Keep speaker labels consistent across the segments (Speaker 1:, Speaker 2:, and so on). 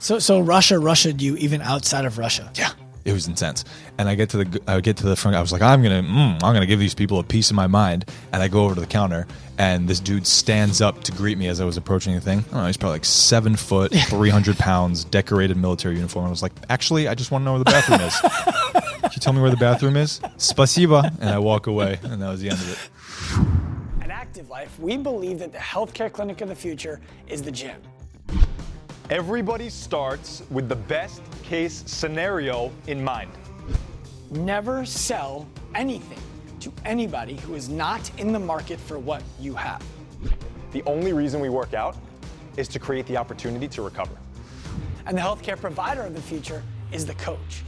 Speaker 1: So Russia'd you even outside of Russia.
Speaker 2: Yeah. It was intense. And I get to the front. I was like, I'm gonna give these people a piece of my mind. And I go over to the counter, and this dude stands up to greet me as I was approaching the thing. I don't know, he's probably like 7 foot, 300 pounds, decorated military uniform. I was like, actually, I just want to know where the bathroom is. Can you tell me where the bathroom is? Spasiba. And I walk away, and that was the end of it.
Speaker 1: At Active Life, we believe that the healthcare clinic of the future is the gym.
Speaker 3: Everybody starts with the best case scenario in mind.
Speaker 1: Never sell anything to anybody who is not in the market for what you have.
Speaker 3: The only reason we work out is to create the opportunity to recover.
Speaker 1: And the healthcare provider of the future is the coach.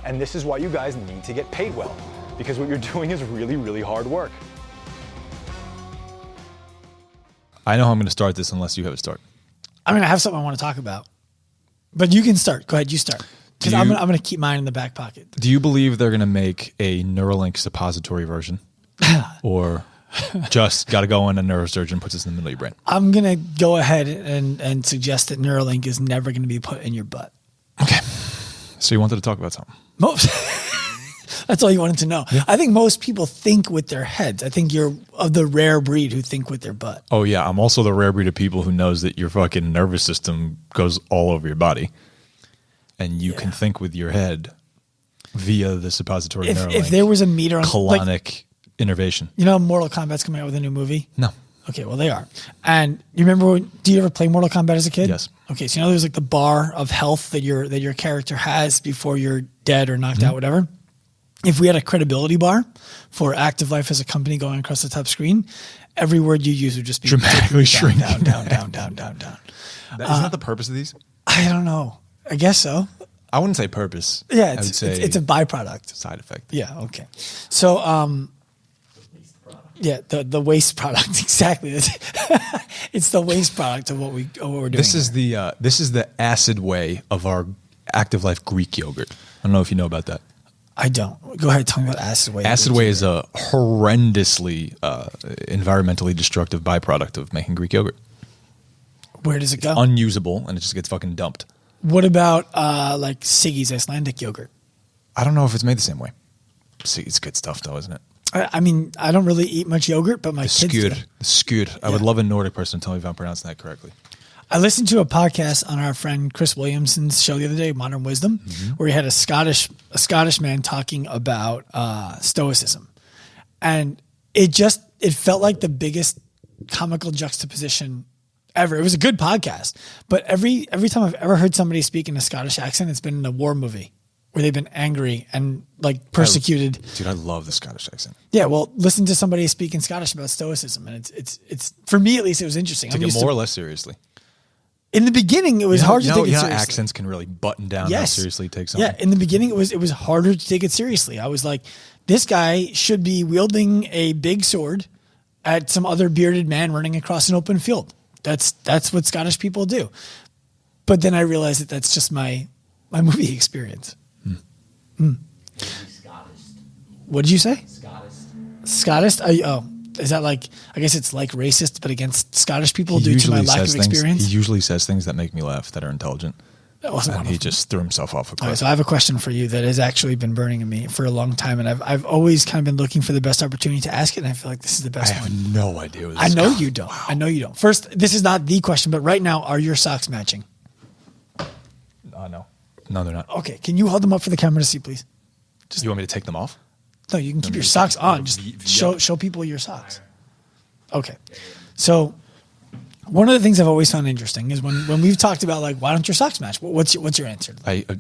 Speaker 3: And this is why you guys need to get paid well, because what you're doing is really, really hard work.
Speaker 2: I know how I'm going to start this unless you have a start.
Speaker 1: I mean, I have something I want to talk about, but you can start. Go ahead, you start. Because I'm going to keep mine in the back pocket.
Speaker 2: Do you believe they're going to make a Neurolink suppository version? Or just got to go in, a neurosurgeon puts this in the middle of your brain?
Speaker 1: I'm going to go ahead and suggest that Neuralink is never going to be put in your butt.
Speaker 2: Okay. So you wanted to talk about something?
Speaker 1: That's all you wanted to know. Yeah. I think most people think with their heads. I think you're of the rare breed who think with their butt.
Speaker 2: Oh, yeah. I'm also the rare breed of people who knows that your fucking nervous system goes all over your body. And you can think with your head via the suppository Neuralink.
Speaker 1: If there was a meter on
Speaker 2: colonic innervation.
Speaker 1: You know Mortal Kombat's coming out with a new movie?
Speaker 2: No.
Speaker 1: Okay, well, they are. And you remember, do you ever play Mortal Kombat as a kid?
Speaker 2: Yes.
Speaker 1: Okay, so you know there's like the bar of health that your character has before you're dead or knocked out, whatever. If we had a credibility bar for Active Life as a company going across the top screen, every word you use would just be
Speaker 2: dramatically shrink.
Speaker 1: Down.
Speaker 2: Isn't that the purpose of these?
Speaker 1: I don't know. I guess so.
Speaker 2: I wouldn't say purpose.
Speaker 1: Yeah,
Speaker 2: I would say
Speaker 1: it's a byproduct.
Speaker 2: Side effect.
Speaker 1: Yeah, okay. So, yeah, the waste product, exactly. It's the waste product of what we're doing.
Speaker 2: This is the acid way of our Active Life Greek yogurt. I don't know if you know about that.
Speaker 1: I don't. Go ahead, tell me about acid whey.
Speaker 2: Acid whey is a horrendously environmentally destructive byproduct of making Greek yogurt.
Speaker 1: Where does it go?
Speaker 2: Unusable, and it just gets fucking dumped.
Speaker 1: What about like Siggy's Icelandic yogurt?
Speaker 2: I don't know if it's made the same way. It's good stuff, though, isn't it?
Speaker 1: I mean, I don't really eat much yogurt, but my kids do.
Speaker 2: The skyr. I would love a Nordic person to tell me if I'm pronouncing that correctly.
Speaker 1: I listened to a podcast on our friend Chris Williamson's show the other day, Modern Wisdom, where he had a Scottish man talking about Stoicism. And it felt like the biggest comical juxtaposition ever. It was a good podcast, but every time I've ever heard somebody speak in a Scottish accent, it's been in a war movie where they've been angry and like persecuted.
Speaker 2: Dude, I love the Scottish accent.
Speaker 1: Yeah, well, listen to somebody speak in Scottish about Stoicism, and it's for me at least, it was interesting.
Speaker 2: Take it more or less seriously.
Speaker 1: In the beginning, it was hard to take it seriously.
Speaker 2: Accents can really button down how seriously you take something.
Speaker 1: Yeah, in the beginning, it was harder to take it seriously. I was like, this guy should be wielding a big sword at some other bearded man running across an open field. That's what Scottish people do. But then I realized that that's just my movie experience. What did you say? Scottish? Is that like, I guess it's like racist, but against Scottish people due to my lack of experience?
Speaker 2: He usually says things that make me laugh, that are intelligent.
Speaker 1: That wasn't one of them.
Speaker 2: He just threw himself off a cliff.
Speaker 1: All right, so I have a question for you that has actually been burning in me for a long time, and I've always kind of been looking for the best opportunity to ask it, and I feel like this is the best one.
Speaker 2: I have no idea what this
Speaker 1: I
Speaker 2: is.
Speaker 1: know you don't. Wow. I know you don't. First, this is not the question, but right now, are your socks matching?
Speaker 2: No. No, they're not.
Speaker 1: Okay, can you hold them up for the camera to see, please?
Speaker 2: You want me to take them off?
Speaker 1: No, you can keep your socks on. Just show people your socks. Okay. So one of the things I've always found interesting is when we've talked about like, why don't your socks match? What's your answer?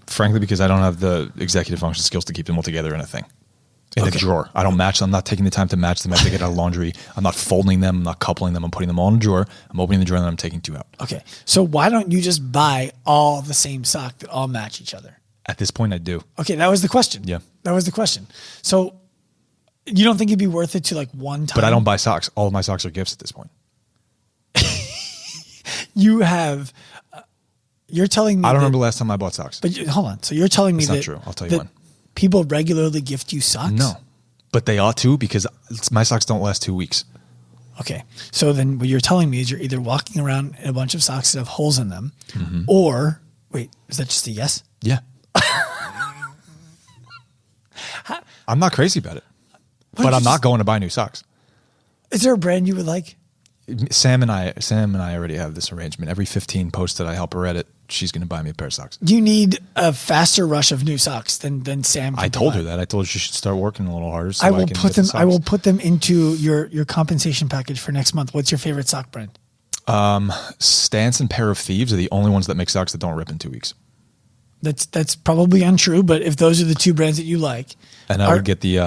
Speaker 2: Frankly, because I don't have the executive function skills to keep them all together in a thing. In a drawer. I don't match them. I'm not taking the time to match them. I take it out of laundry. I'm not folding them. I'm not coupling them. I'm putting them all in a drawer. I'm opening the drawer and then I'm taking 2 out.
Speaker 1: Okay. So why don't you just buy all the same sock that all match each other?
Speaker 2: At this point, I do.
Speaker 1: Okay. That was the question.
Speaker 2: Yeah.
Speaker 1: That was the question. So you don't think it'd be worth it to like one time?
Speaker 2: But I don't buy socks. All of my socks are gifts at this point.
Speaker 1: You have, you're telling me.
Speaker 2: I don't remember the last time I bought socks.
Speaker 1: But hold on. So you're telling me
Speaker 2: that's not true. I'll tell you when.
Speaker 1: People regularly gift you socks?
Speaker 2: No, but they ought to because my socks don't last 2 weeks.
Speaker 1: Okay. So then what you're telling me is you're either walking around in a bunch of socks that have holes in them or Wait, is that just a yes?
Speaker 2: Yeah. I'm not crazy about it, but I'm not going to buy new socks.
Speaker 1: Is there a brand you would like?
Speaker 2: Sam and I already have this arrangement. Every 15 posts that I help her edit, she's going to buy me a pair of socks.
Speaker 1: Do you need a faster rush of new socks than Sam?
Speaker 2: I told her that. I told her she should start working a little harder. So
Speaker 1: I will put them into your compensation package for next month. What's your favorite sock brand?
Speaker 2: Stance and Pair of Thieves are the only ones that make socks that don't rip in 2 weeks.
Speaker 1: That's probably untrue, but if those are the two brands that you like,
Speaker 2: and I would get the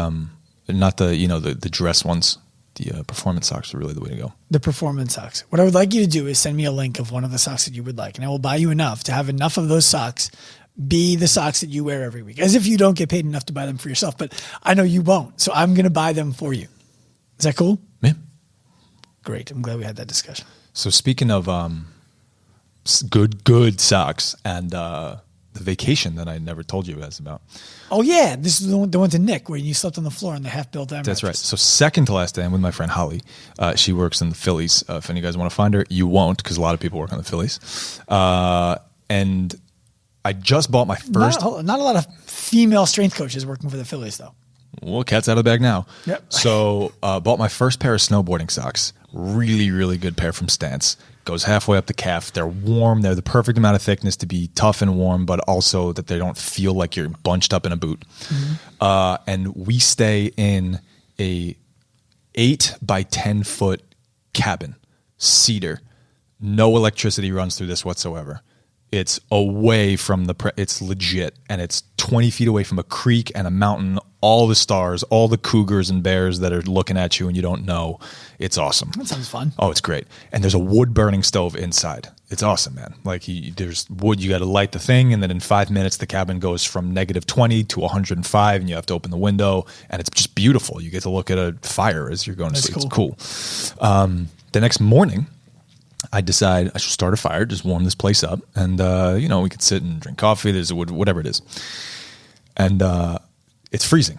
Speaker 2: not the dress ones. The performance socks are really the way to go.
Speaker 1: The performance socks. What I would like you to do is send me a link of one of the socks that you would like, and I will buy you enough to have enough of those socks be the socks that you wear every week. As if you don't get paid enough to buy them for yourself, but I know you won't, so I'm going to buy them for you. Is that cool?
Speaker 2: Yeah.
Speaker 1: Great. I'm glad we had that discussion.
Speaker 2: So speaking of good socks and the vacation that I never told you guys about.
Speaker 1: Oh yeah, this is the one to Nick where you slept on the floor in the half-built mattress.
Speaker 2: That's right. So second to last day, I'm with my friend Holly. She works in the Phillies. If any of you guys want to find her, you won't because a lot of people work on the Phillies. And I just bought my first.
Speaker 1: Not a lot of female strength coaches working for the Phillies though.
Speaker 2: Well, cat's out of the bag now.
Speaker 1: Yep.
Speaker 2: So bought my first pair of snowboarding socks. Really, really good pair from Stance. Goes halfway up the calf. They're warm. They're the perfect amount of thickness to be tough and warm, but also that they don't feel like you're bunched up in a boot. Mm-hmm. And we stay in a 8 by 10 foot cabin, cedar. No electricity runs through this whatsoever. It's away from it's legit, and it's 20 feet away from a creek and a mountain, all the stars, all the cougars and bears that are looking at you and you don't know. It's awesome.
Speaker 1: That sounds fun.
Speaker 2: Oh, it's great. And there's a wood burning stove inside. It's awesome, man. Like there's wood, you got to light the thing, and then in 5 minutes the cabin goes from -20 to 105, and you have to open the window, and it's just beautiful. You get to look at a fire as you're going to sleep. It's cool. The next morning, I decide I should start a fire, just warm this place up, and we could sit and drink coffee. There's whatever it is, and it's freezing.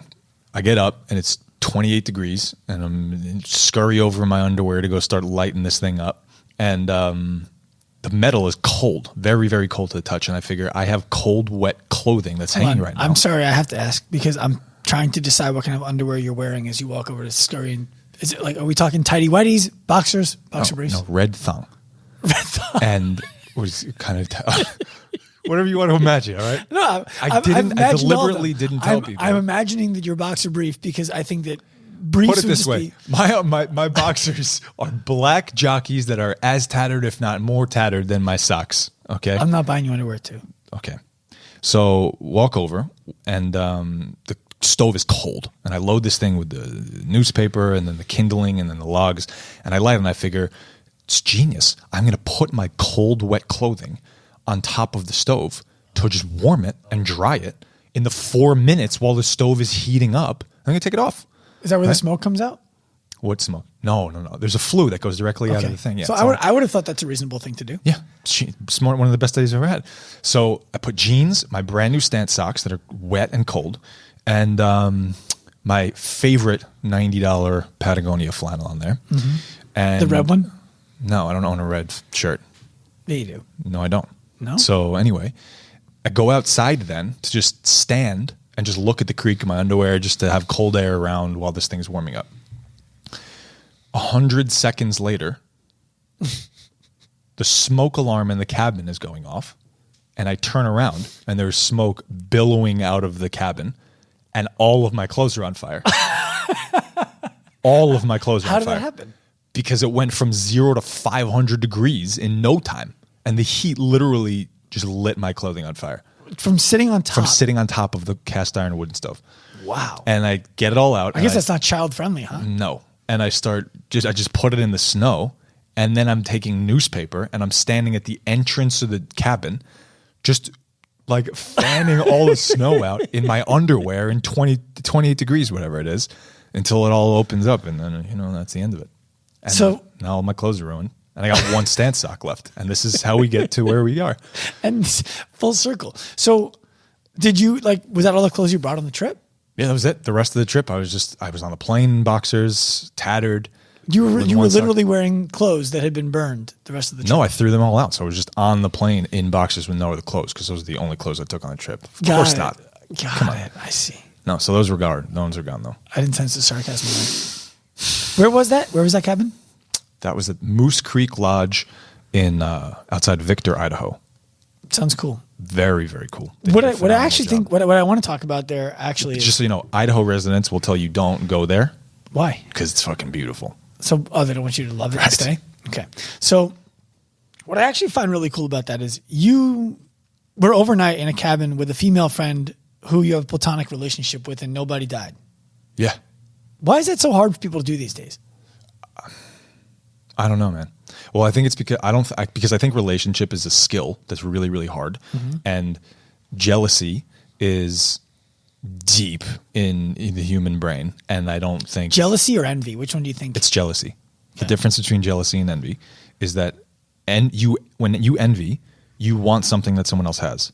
Speaker 2: I get up and it's 28 degrees, and I'm scurry over in my underwear to go start lighting this thing up, and the metal is cold, very, very cold to the touch, and I figure I have cold, wet clothing that's hanging right now.
Speaker 1: I'm sorry, I have to ask because I'm trying to decide what kind of underwear you're wearing as you walk over to scurry. And is it like, are we talking tighty whities, boxers, boxer briefs?
Speaker 2: No, red thong. And was kind of whatever you want to imagine, all right?
Speaker 1: No,
Speaker 2: I deliberately didn't tell people.
Speaker 1: I'm imagining that your boxer brief because I think that briefs.
Speaker 2: Put it this way: my boxers are black jockeys that are as tattered, if not more tattered, than my socks. Okay,
Speaker 1: I'm not buying you underwear too.
Speaker 2: Okay, so walk over, and the stove is cold, and I load this thing with the newspaper, and then the kindling, and then the logs, and I light it, and I figure. It's genius. I'm going to put my cold, wet clothing on top of the stove to just warm it and dry it in the 4 minutes while the stove is heating up. I'm going to take it off.
Speaker 1: Is that where the smoke comes out?
Speaker 2: What smoke? No. There's a flue that goes directly out of the thing. Yeah,
Speaker 1: so I would have thought that's a reasonable thing to do.
Speaker 2: Yeah. Smart. One of the best ideas I've ever had. So I put jeans, my brand new Stance socks that are wet and cold, and my favorite $90 Patagonia flannel on there. Mm-hmm. And
Speaker 1: the red one?
Speaker 2: No, I don't own a red shirt.
Speaker 1: Yeah, you do.
Speaker 2: No, I don't.
Speaker 1: No?
Speaker 2: So anyway, I go outside then to just stand and just look at the creek in my underwear just to have cold air around while this thing's warming up. 100 seconds later, the smoke alarm in the cabin is going off, and I turn around and there's smoke billowing out of the cabin, and all of my clothes are on fire. All of my clothes are on fire.
Speaker 1: How did that happen?
Speaker 2: Because it went from 0 to 500 degrees in no time. And the heat literally just lit my clothing on fire.
Speaker 1: From sitting on top?
Speaker 2: From sitting on top of the cast iron wooden stove.
Speaker 1: Wow.
Speaker 2: And I get it all out.
Speaker 1: I guess that's not child friendly, huh?
Speaker 2: No. And I just put it in the snow. And then I'm taking newspaper and I'm standing at the entrance of the cabin, just like fanning all the snow out in my underwear in 28 degrees, whatever it is, until it all opens up. And then, that's the end of it. And so now all my clothes are ruined, and I got one Stance sock left, and this is how we get to where we are.
Speaker 1: And full circle. So, did you was that all the clothes you brought on the trip?
Speaker 2: Yeah, that was it. The rest of the trip, I was on the plane, boxers, tattered.
Speaker 1: You were
Speaker 2: One sock.
Speaker 1: literally wearing clothes that had been burned the rest of the trip.
Speaker 2: No, I threw them all out. So I was just on the plane in boxers with no other clothes because those are the only clothes I took on the trip. Of course not.
Speaker 1: Come on. I see.
Speaker 2: No, so those were gone. Those are gone though.
Speaker 1: I didn't sense the sarcasm there. Where was that? Where was that cabin?
Speaker 2: That was at Moose Creek Lodge in outside Victor, Idaho.
Speaker 1: Sounds cool.
Speaker 2: Very, very cool.
Speaker 1: What I actually think, what I want to talk about there actually is
Speaker 2: just so you know, Idaho residents will tell you don't go there
Speaker 1: why?
Speaker 2: because it's fucking beautiful.
Speaker 1: So, they don't want you to love it and stay? Okay. So, what I actually find really cool about that is you were overnight in a cabin with a female friend who you have a platonic relationship with and nobody died.
Speaker 2: Yeah.
Speaker 1: Why is that so hard for people to do these days?
Speaker 2: I don't know, man. Well, I think it's because because I think relationship is a skill that's really, really hard, and jealousy is deep in the human brain, and I don't think
Speaker 1: Jealousy or envy? Which one do you think?
Speaker 2: it's jealousy. The difference between jealousy and envy is that when you envy, you want something that someone else has.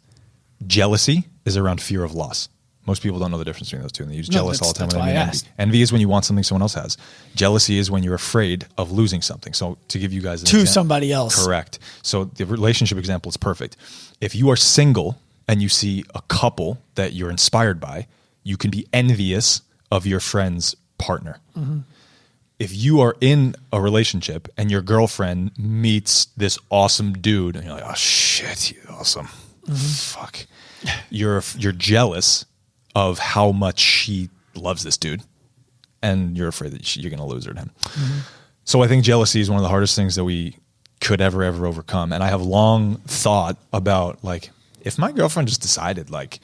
Speaker 2: Jealousy is around fear of loss. Most people don't know the difference between those two, and they use jealous all the time.
Speaker 1: That's why I
Speaker 2: envy.
Speaker 1: asked.
Speaker 2: Envy is when you want something someone else has. Jealousy is when you're afraid of losing something. So to give you guys
Speaker 1: Somebody else.
Speaker 2: Correct. So the relationship example is perfect. If you are single and you see a couple that you're inspired by, you can be envious of your friend's partner. If you are in a relationship and your girlfriend meets this awesome dude and you're like, oh shit, he's awesome. Fuck. You're jealous of how much she loves this dude, and you're afraid that you're going to lose her to him. So I think jealousy is one of the hardest things that we could ever overcome. And I have long thought about, like, if my girlfriend just decided, like,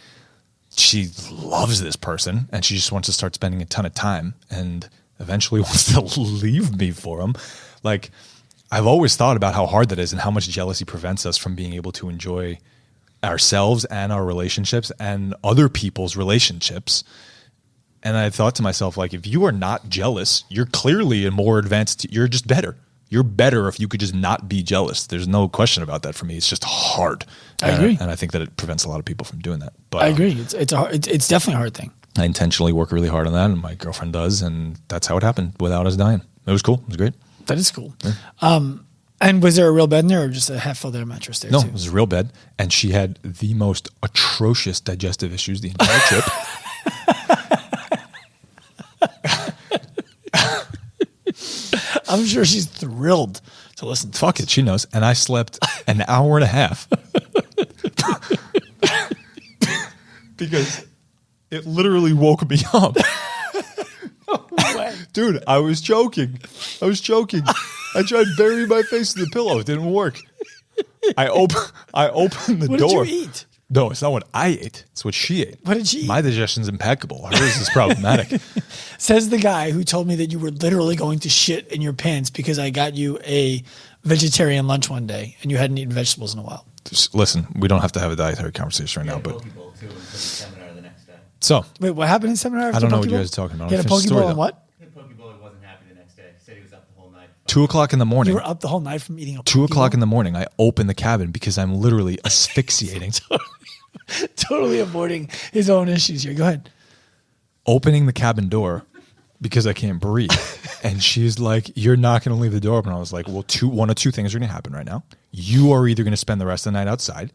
Speaker 2: she loves this person and she just wants to start spending a ton of time and eventually wants to leave me for him. Like, I've always thought about how hard that is and how much jealousy prevents us from being able to enjoy ourselves and our relationships and other people's relationships. And I thought to myself, like, if you are not jealous, you're clearly a more advanced, you're just better. You're better if you could just not be jealous. There's no question about that for me. It's just hard.
Speaker 1: I agree.
Speaker 2: And I think that it prevents a lot of people from doing that. But
Speaker 1: I agree. It's definitely a hard thing.
Speaker 2: I intentionally work really hard on that, and my girlfriend does, and that's how it happened without us dying. It was cool. It was great.
Speaker 1: That is cool. Yeah. And was there a real bed in there or just a half-filled air mattress there?
Speaker 2: No,
Speaker 1: too?
Speaker 2: it was a real bed, and she had the most atrocious digestive issues the entire trip.
Speaker 1: I'm sure she's thrilled to listen to
Speaker 2: Fuck
Speaker 1: this.
Speaker 2: it, she knows. And I slept an hour and a half. Because it literally woke me up. Dude, I was joking. I tried to bury my face in the pillow. It didn't work. I opened the
Speaker 1: What
Speaker 2: door.
Speaker 1: did you eat?
Speaker 2: No, it's not what I ate. It's what she ate.
Speaker 1: What did she eat?
Speaker 2: My digestion's impeccable. Hers is problematic.
Speaker 1: Says the guy who told me that you were literally going to shit in your pants because I got you a vegetarian lunch one day and you hadn't eaten vegetables in a while.
Speaker 2: Just listen, we don't have to have a dietary conversation right now, but
Speaker 4: Seminar the next day.
Speaker 2: so
Speaker 1: Wait, what happened in seminar?
Speaker 2: I don't know what you guys are talking about.
Speaker 1: You had a
Speaker 2: Finish the story,
Speaker 1: Pokeball and
Speaker 2: though.
Speaker 1: what?
Speaker 4: The Pokeball wasn't happy the next day. Said he was up the whole night.
Speaker 2: 2:00 in the morning.
Speaker 1: You were up the whole night from eating a
Speaker 2: 2:00 in the morning, I open the cabin because I'm literally asphyxiating.
Speaker 1: Totally avoiding his own issues here. Go ahead.
Speaker 2: Opening the cabin door because I can't breathe. And she's like, you're not going to leave the door open. I was like, well, one of two things are going to happen right now. You are either going to spend the rest of the night outside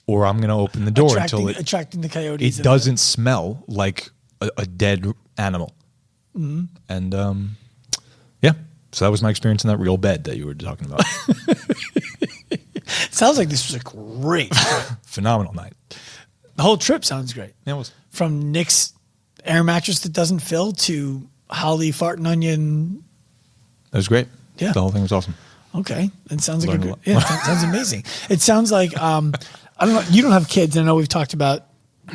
Speaker 2: or I'm going to open the door
Speaker 1: attracting the coyotes.
Speaker 2: it doesn't smell like a dead animal. And yeah, so that was my experience in that real bed that you were talking about.
Speaker 1: Sounds like this was a great
Speaker 2: Phenomenal night.
Speaker 1: The whole trip sounds great.
Speaker 2: Yeah, it was.
Speaker 1: From Nick's air mattress that doesn't fill to Holly fart and onion.
Speaker 2: It was great.
Speaker 1: Yeah.
Speaker 2: The whole thing was awesome.
Speaker 1: Okay. It sounds like
Speaker 2: Learned a lot.
Speaker 1: it sounds amazing. It sounds like I don't know, you don't have kids, and I know we've talked about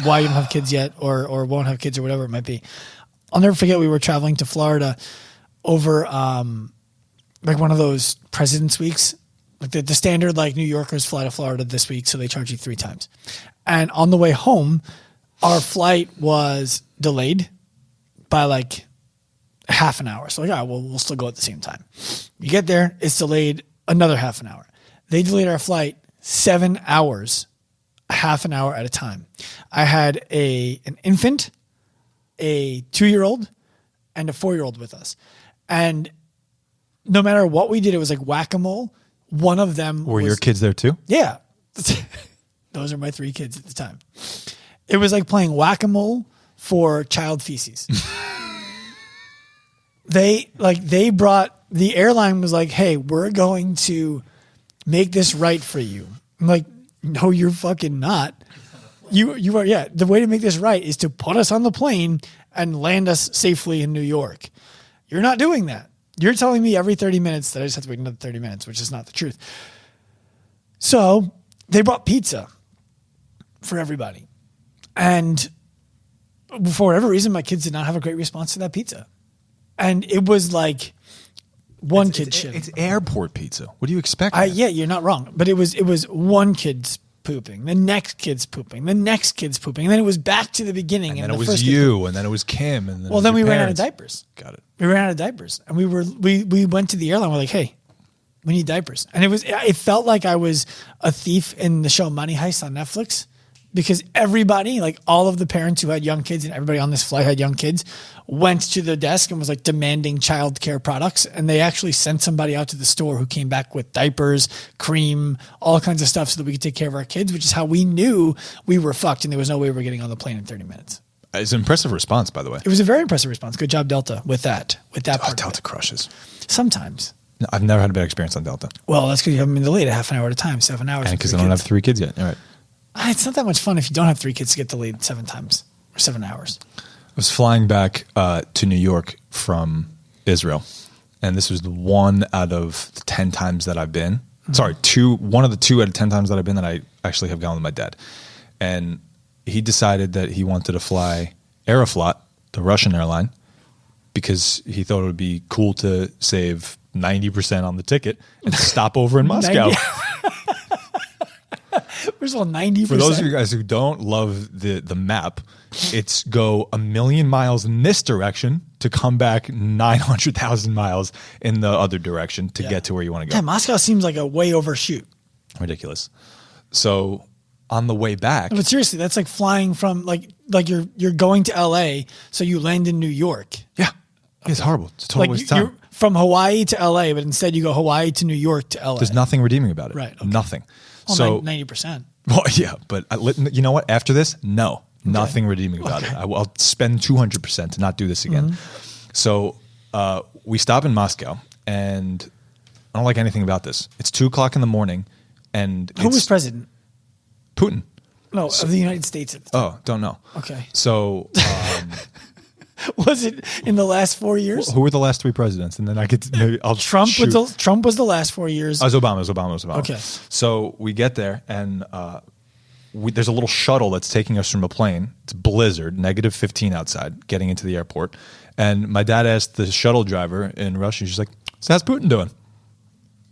Speaker 1: why you don't have kids yet or won't have kids or whatever it might be. I'll never forget we were traveling to Florida over like one of those President's Weeks. Like the standard, like New Yorkers fly to Florida this week, so they charge you 3 times. And on the way home, our flight was delayed by like half an hour. So like, all right, well, we'll still go at the same time. You get there, it's delayed another half an hour. They delayed our flight 7 hours, a half an hour at a time. I had an infant, a 2-year-old, and a 4-year-old with us. And no matter what we did, it was like whack-a-mole. One of them
Speaker 2: Were your kids there too?
Speaker 1: Yeah. Those are my 3 kids at the time. It was like playing whack-a-mole for child feces. The airline was like, hey, we're going to make this right for you. I'm like, no, you're fucking not. You are, yeah. The way to make this right is to put us on the plane and land us safely in New York. You're not doing that. You're telling me every 30 minutes that I just have to wait another 30 minutes, which is not the truth. So they brought pizza for everybody. And for whatever reason, my kids did not have a great response to that pizza. And it was like one kid shit.
Speaker 2: It's airport pizza. What do you expect?
Speaker 1: Yeah, you're not wrong. But it was one kid's pooping, the next kid's pooping, the next kid's pooping, and then it was back to the beginning.
Speaker 2: And then it was you, and then it was Kim, and then
Speaker 1: we ran out of diapers.
Speaker 2: Got it.
Speaker 1: We ran out of diapers, and we went to the airline. We're like, hey, we need diapers, and it felt like I was a thief in the show Money Heist on Netflix, because everybody, like all of the parents who had young kids and everybody on this flight had young kids, went to the desk and was like demanding childcare products. And they actually sent somebody out to the store who came back with diapers, cream, all kinds of stuff so that we could take care of our kids, which is how we knew we were fucked and there was no way we were getting on the plane in 30 minutes.
Speaker 2: It's an impressive response, by the way.
Speaker 1: It was a very impressive response. Good job, Delta, with that.
Speaker 2: Delta crushes.
Speaker 1: Sometimes.
Speaker 2: No, I've never had a bad experience on Delta.
Speaker 1: Well, that's because you haven't been delayed a half an hour at a time, 7 hours.
Speaker 2: And because I don't have 3 kids yet. All right.
Speaker 1: It's not that much fun if you don't have 3 kids to get delayed 7 times or 7 hours.
Speaker 2: I was flying back to New York from Israel, and this was the 1 out of the 10 times that I've been. Mm-hmm. Sorry, 1 of the 2 out of 10 times that I've been that I actually have gone with my dad. And he decided that he wanted to fly Aeroflot, the Russian airline, because he thought it would be cool to save 90% on the ticket and stop over in Moscow.
Speaker 1: First of all, 90%.
Speaker 2: For those of you guys who don't love the map, it's go 1,000,000 miles in this direction to come back 900,000 miles in the other direction to get to where you want to go.
Speaker 1: Yeah, Moscow seems like a way overshoot.
Speaker 2: Ridiculous. So on the way back,
Speaker 1: but seriously, that's like flying from like you're going to LA, so you land in New York.
Speaker 2: Yeah, it's horrible. It's a total waste of time.
Speaker 1: You're from Hawaii to LA, but instead you go Hawaii to New York to LA.
Speaker 2: There's nothing redeeming about it.
Speaker 1: Right. Okay.
Speaker 2: Nothing.
Speaker 1: Well,
Speaker 2: so
Speaker 1: 90%.
Speaker 2: Well, yeah, but you know what? After this, nothing redeeming about it. I'll spend 200% to not do this again. Mm-hmm. So we stop in Moscow, and I don't like anything about this. It's 2:00 in the morning, and
Speaker 1: who was president?
Speaker 2: Putin.
Speaker 1: No, of the United States. At the time.
Speaker 2: Oh, don't know.
Speaker 1: Okay.
Speaker 2: So.
Speaker 1: Was it in the last 4 years?
Speaker 2: Who were the last 3 presidents? And then I could maybe I'll
Speaker 1: Trump was the last 4 years.
Speaker 2: It was Obama.
Speaker 1: Okay.
Speaker 2: So we get there, and there's a little shuttle that's taking us from a plane. It's blizzard, -15 outside, getting into the airport. And my dad asked the shuttle driver in Russian, she's like, so how's Putin doing?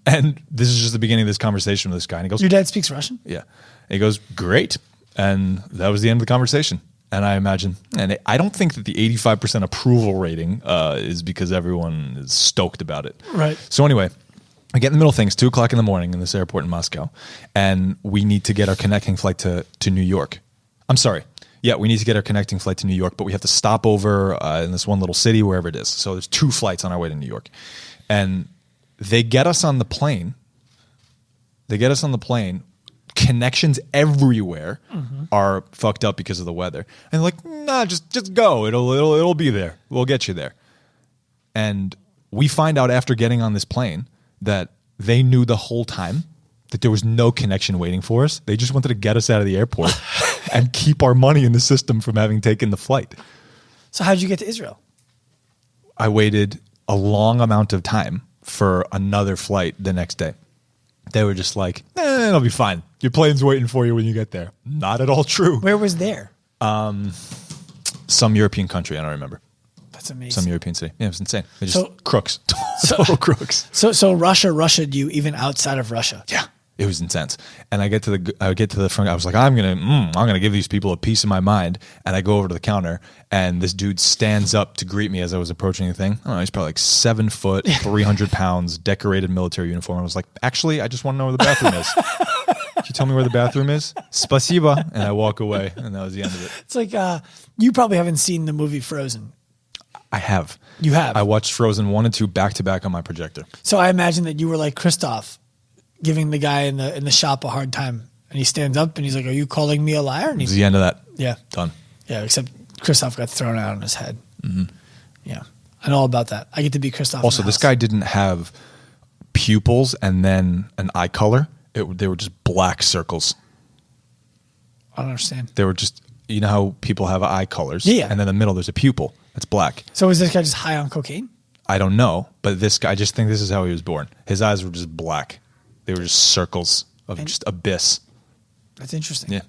Speaker 2: And this is just the beginning of this conversation with this guy. And he goes,
Speaker 1: your dad speaks Russian?
Speaker 2: Yeah. And he goes, great. And that was the end of the conversation. And I imagine, and I don't think that the 85% approval rating is because everyone is stoked about it.
Speaker 1: Right.
Speaker 2: So anyway, I get in the middle of things, 2:00 in the morning in this airport in Moscow, and we need to get our connecting flight to New York. I'm sorry. Yeah, we need to get our connecting flight to New York, but we have to stop over in this one little city, wherever it is. So there's 2 flights on our way to New York. And they get us on the plane. Connections everywhere are fucked up because of the weather. And they're like, nah, just go. It'll be there. We'll get you there. And we find out after getting on this plane that they knew the whole time that there was no connection waiting for us. They just wanted to get us out of the airport and keep our money in the system from having taken the flight.
Speaker 1: So how'd you get to Israel?
Speaker 2: I waited a long amount of time for another flight the next day. They were just like, it'll be fine. Your plane's waiting for you when you get there. Not at all true.
Speaker 1: Where was there?
Speaker 2: Some European country. I don't remember.
Speaker 1: That's amazing.
Speaker 2: Some European city. Yeah, it was insane. They're just crooks. Total crooks.
Speaker 1: So Russia'd you even outside of Russia.
Speaker 2: Yeah. It was intense. And I get to the front. I was like, I'm gonna give these people a piece of my mind. And I go over to the counter, and this dude stands up to greet me as I was approaching the thing. I don't know, he's probably like 7 foot, 300 pounds, decorated military uniform. I was like, actually, I just want to know where the bathroom is. Can you tell me where the bathroom is? Spasiba. And I walk away, and that was the end of it.
Speaker 1: It's like you probably haven't seen the movie Frozen.
Speaker 2: I have.
Speaker 1: You have.
Speaker 2: I watched Frozen 1 and 2 back to back on my projector.
Speaker 1: So I imagine that you were like Kristoff, giving the guy in the shop a hard time, and he stands up and he's like, "Are you calling me a liar?" And
Speaker 2: It was
Speaker 1: he's
Speaker 2: the end of that.
Speaker 1: yeah,
Speaker 2: Done.
Speaker 1: yeah. Except Kristoff got thrown out on his head. Yeah, I know all about that. I get to be Kristoff.
Speaker 2: Also, this guy didn't have pupils and then an eye color. They were just black circles.
Speaker 1: I don't understand.
Speaker 2: They were just, you know how people have eye colors?
Speaker 1: Yeah.
Speaker 2: And then in the middle, there's a pupil. That's black.
Speaker 1: So is this guy just high on cocaine?
Speaker 2: I don't know, but this guy, I just think this is how he was born. His eyes were just black. They were just circles of just abyss.
Speaker 1: That's interesting.
Speaker 2: Yeah.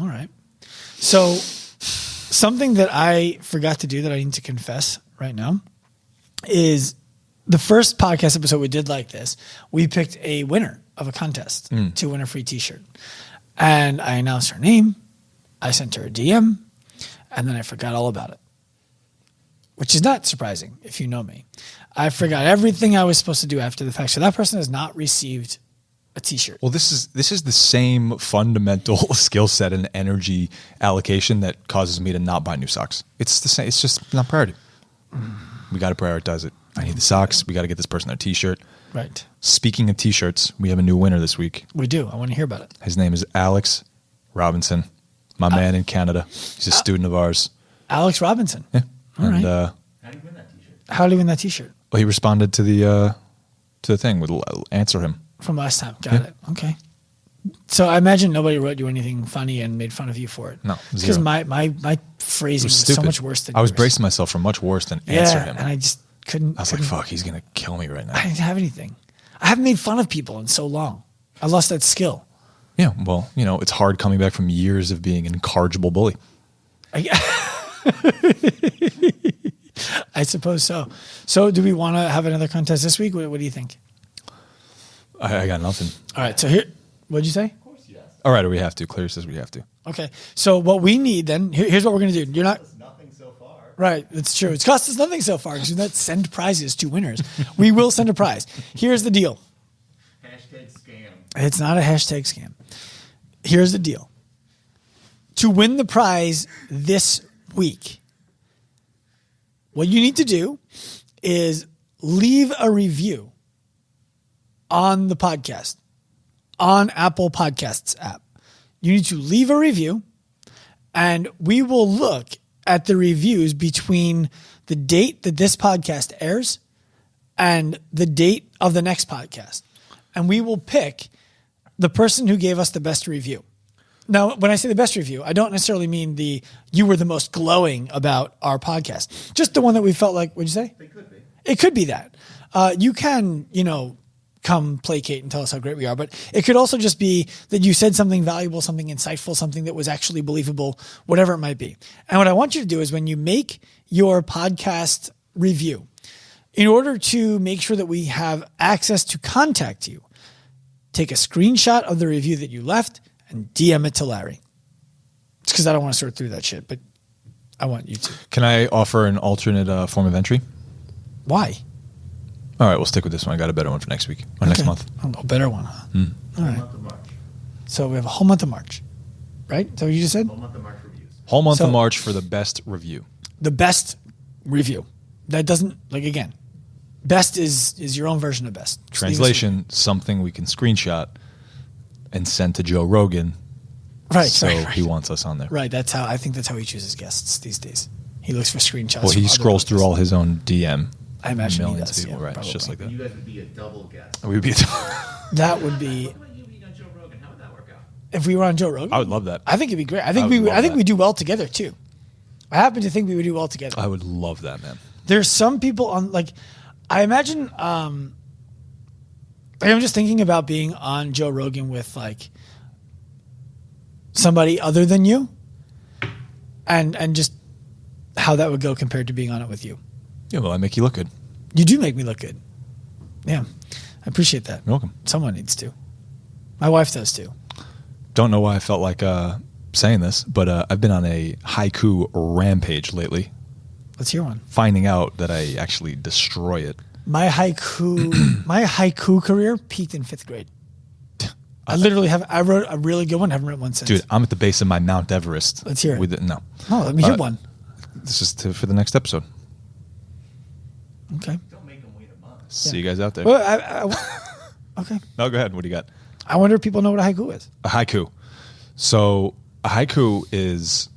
Speaker 1: All right. So something that I forgot to do that I need to confess right now is the first podcast episode we did like this, we picked a winner of a contest to win a free t-shirt. And I announced her name. I sent her a DM, and then I forgot all about it, which is not surprising if you know me. I forgot everything I was supposed to do after the fact. So that person has not received a t-shirt.
Speaker 2: Well, this is the same fundamental skill set and energy allocation that causes me to not buy new socks. It's the same. It's just not priority. We got to prioritize it. I need the socks. We got to get this person their t-shirt.
Speaker 1: Right.
Speaker 2: Speaking of t-shirts, we have a new winner this week.
Speaker 1: We do. I want to hear about it.
Speaker 2: His name is Alex Robinson, my man in Canada. He's a student of ours.
Speaker 1: Alex Robinson.
Speaker 2: Yeah.
Speaker 1: All
Speaker 2: and
Speaker 1: right.
Speaker 4: How do you win that t-shirt?
Speaker 1: How did he win that t-shirt?
Speaker 2: Well, he responded to the thing with answer him.
Speaker 1: From last time. Got it. Okay. So I imagine nobody wrote you anything funny and made fun of you for it.
Speaker 2: No,
Speaker 1: because
Speaker 2: zero.
Speaker 1: my phrasing was so
Speaker 2: Stupid.
Speaker 1: much worse than
Speaker 2: I was
Speaker 1: yours.
Speaker 2: bracing myself for much worse than answer him.
Speaker 1: and I just couldn't.
Speaker 2: I was like, fuck, he's going to kill me right now.
Speaker 1: I didn't have anything. I haven't made fun of people in so long. I lost that skill.
Speaker 2: Yeah, well, it's hard coming back from years of being an incorrigible bully.
Speaker 1: I suppose so. So do we want to have another contest this week? What do you think?
Speaker 2: I got nothing.
Speaker 1: All right. So here, what'd you say?
Speaker 4: Of course, yes.
Speaker 2: All right, we have to. Claire says we have to.
Speaker 1: Okay. So what we need then, here's what we're going to do. You're not.
Speaker 4: It's nothing so far.
Speaker 1: Right, it's true. It's cost us nothing so far because we don't send prizes to winners. We will send a prize. Here's the deal.
Speaker 4: Hashtag scam.
Speaker 1: It's not a hashtag scam. Here's the deal. To win the prize this week, what you need to do is leave a review on the podcast, on Apple Podcasts app. You need to leave a review, and we will look at the reviews between the date that this podcast airs and the date of the next podcast. And we will pick the person who gave us the best review. Now, when I say the best review, I don't necessarily mean you were the most glowing about our podcast. Just the one that we felt like, what'd you say?
Speaker 4: They could be.
Speaker 1: It could be that. You can, come placate and tell us how great we are. But it could also just be that you said something valuable, something insightful, something that was actually believable, whatever it might be. And what I want you to do is when you make your podcast review, in order to make sure that we have access to contact you, take a screenshot of the review that you left and DM it to Larry. It's because I don't want to sort through that shit, but I want you to.
Speaker 2: Can I offer an alternate form of entry?
Speaker 1: Why?
Speaker 2: All right, we'll stick with this one. I got a better one for next week or next month.
Speaker 1: A better one, huh? All right.
Speaker 4: Month of March.
Speaker 1: So we have a whole month of March, right? Is that what you just said?
Speaker 4: Whole month of March reviews.
Speaker 2: Whole month
Speaker 1: So-
Speaker 2: of March for the best review.
Speaker 1: The best review. That doesn't, again, best is your own version of best. Just leave us-
Speaker 2: Translation, something we can screenshot and send to Joe Rogan.
Speaker 1: Right,
Speaker 2: So
Speaker 1: right.
Speaker 2: he wants us on there.
Speaker 1: Right, I think that's how he chooses guests these days. He looks for screenshots.
Speaker 2: Well,
Speaker 1: from
Speaker 2: he
Speaker 1: other
Speaker 2: scrolls through
Speaker 1: podcasts.
Speaker 2: all his own DM.
Speaker 1: I imagine he
Speaker 2: Millions
Speaker 1: does,
Speaker 2: of people,
Speaker 1: yeah,
Speaker 2: right? It's just
Speaker 1: probably.
Speaker 2: like
Speaker 4: You
Speaker 2: that.
Speaker 4: guys would be a double guest.
Speaker 2: We'd be.
Speaker 1: That would be
Speaker 4: What about you being on Joe Rogan? How would that work out?
Speaker 1: if we were on Joe Rogan.
Speaker 2: I would love that.
Speaker 1: I think it'd be great. I
Speaker 2: I
Speaker 1: think
Speaker 2: would love
Speaker 1: I think
Speaker 2: that.
Speaker 1: we do well together too. I happen to think we would do well together.
Speaker 2: I would love that, man.
Speaker 1: There's some people on I imagine I'm just thinking about being on Joe Rogan with somebody other than you and just how that would go compared to being on it with you.
Speaker 2: Yeah, well, I make you look good.
Speaker 1: You do make me look good. Yeah. I appreciate that.
Speaker 2: You're welcome.
Speaker 1: Someone needs to. My wife does too.
Speaker 2: Don't know why I felt like saying this, but I've been on a haiku rampage lately,
Speaker 1: Let's hear one.
Speaker 2: finding out that I actually destroy it.
Speaker 1: My haiku career peaked in 5th grade. I wrote a really good one. Haven't written one since.
Speaker 2: Dude, I'm at the base of my Mount Everest.
Speaker 1: Let's hear it.
Speaker 2: No.
Speaker 1: No, let me hear one.
Speaker 2: This is for the next episode.
Speaker 1: Okay.
Speaker 4: Don't make them wait a month.
Speaker 2: See you guys out there.
Speaker 1: Well, okay.
Speaker 2: No, go ahead. What do you got?
Speaker 1: I wonder if people know what a haiku is.
Speaker 2: A haiku. So a haiku is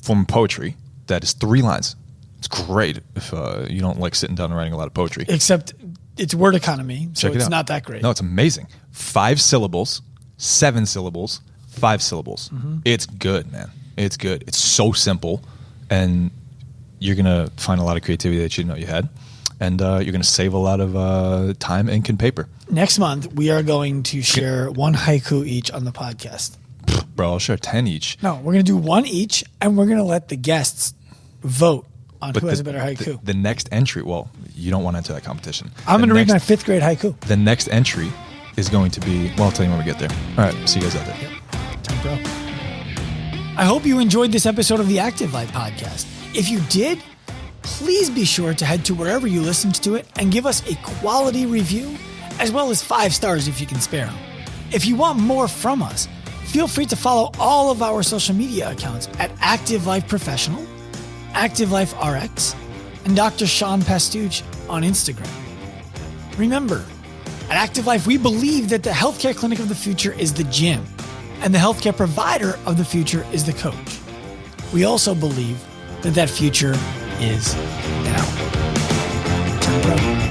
Speaker 2: form of poetry that is 3 lines. It's great if you don't like sitting down and writing a lot of poetry.
Speaker 1: Except it's word economy, so
Speaker 2: Check it
Speaker 1: it's
Speaker 2: out.
Speaker 1: not that great.
Speaker 2: No, it's amazing. 5 syllables, 7 syllables, 5 syllables. It's good, man. It's good. It's so simple, and you're gonna find a lot of creativity that you didn't know you had, and you're gonna save a lot of time, ink, and paper.
Speaker 1: Next month, we are going to share 1 haiku each on the podcast.
Speaker 2: Bro, I'll share 10 each.
Speaker 1: No, we're going to do 1 each, and we're going to let the guests vote on who has a better haiku.
Speaker 2: The next entry, well, you don't want to enter that competition.
Speaker 1: I'm going to read my
Speaker 2: next-
Speaker 1: 5th grade haiku.
Speaker 2: The next entry is going to be, well, I'll tell you when we get there. All right, see you guys out there.
Speaker 1: Time, bro. I hope you enjoyed this episode of the Active Life podcast. If you did, please be sure to head to wherever you listened to it and give us a quality review, as well as 5 stars if you can spare them. If you want more from us, feel free to follow all of our social media accounts at Active Life Professional, Active Life RX, and Dr. Sean Pastuch on Instagram. Remember, at Active Life, we believe that the healthcare clinic of the future is the gym, and the healthcare provider of the future is the coach. We also believe that that future is now. Time, bro.